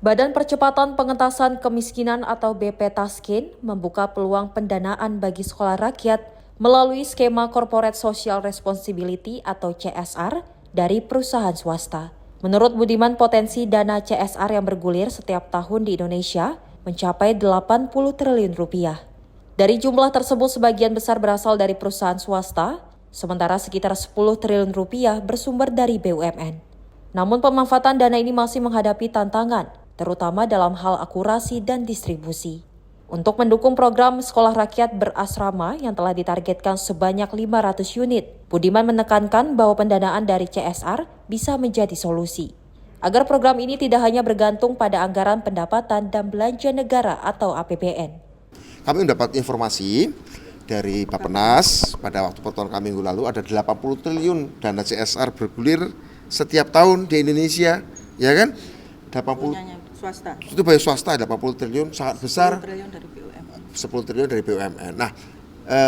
Badan Percepatan Pengentasan Kemiskinan atau BP Taskin membuka peluang pendanaan bagi sekolah rakyat melalui skema Corporate Social Responsibility atau CSR dari perusahaan swasta. Menurut Budiman, potensi dana CSR yang bergulir setiap tahun di Indonesia mencapai 80 triliun rupiah. Dari jumlah tersebut sebagian besar berasal dari perusahaan swasta, sementara sekitar 10 triliun rupiah bersumber dari BUMN. Namun pemanfaatan dana ini masih menghadapi tantangan, terutama dalam hal akurasi dan distribusi. Untuk mendukung program sekolah rakyat berasrama yang telah ditargetkan sebanyak 500 unit, Budiman menekankan bahwa pendanaan dari CSR bisa menjadi solusi. Agar program ini tidak hanya bergantung pada anggaran pendapatan dan belanja negara atau APBN. Kami mendapat informasi dari Bappenas pada waktu pertemuan kami minggu lalu ada 80 triliun dana CSR bergulir setiap tahun di Indonesia, ya kan? 80 swasta. Itu bayar swasta 80 triliun sangat besar. 10 triliun dari BUMN. 10 triliun dari BUMN. Nah,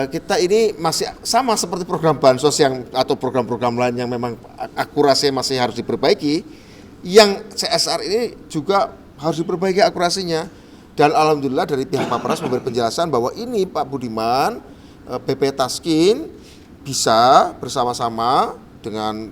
kita ini masih sama seperti program bansos yang atau program-program lain yang memang akurasinya masih harus diperbaiki. Yang CSR ini juga harus diperbaiki akurasinya. Dan alhamdulillah dari pihak Bappenas memberi penjelasan bahwa ini Pak Budiman, BP Taskin bisa bersama-sama dengan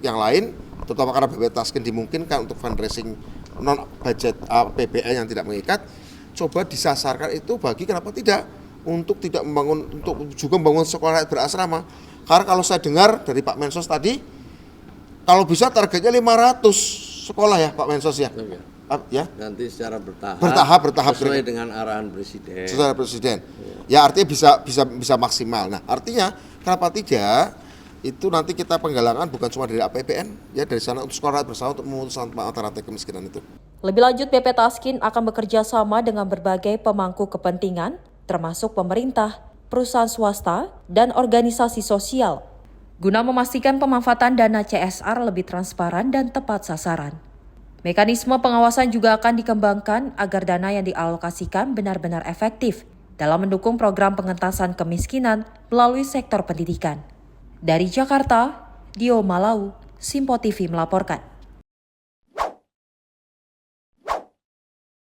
yang lain, terutama karena BP Taskin dimungkinkan untuk fundraising non budget APBN yang tidak mengikat, coba disasarkan itu bagi kenapa tidak untuk tidak membangun, untuk juga membangun sekolah berasrama. Karena kalau saya dengar dari Pak Mensos tadi, kalau bisa targetnya 500 sekolah ya Pak Mensos ya. Ya. Nanti secara bertahap sesuai dengan arahan presiden. Sesuai presiden. Ya artinya bisa maksimal. Nah artinya kenapa tidak? Itu nanti kita penggalangan bukan cuma dari APBN, ya dari sana untuk sekolah bersama untuk memutus mata rantai kemiskinan itu. Lebih lanjut, BP Taskin akan bekerja sama dengan berbagai pemangku kepentingan, termasuk pemerintah, perusahaan swasta, dan organisasi sosial, guna memastikan pemanfaatan dana CSR lebih transparan dan tepat sasaran. Mekanisme pengawasan juga akan dikembangkan agar dana yang dialokasikan benar-benar efektif dalam mendukung program pengentasan kemiskinan melalui sektor pendidikan. Dari Jakarta, Dio Malau, Simpo TV melaporkan.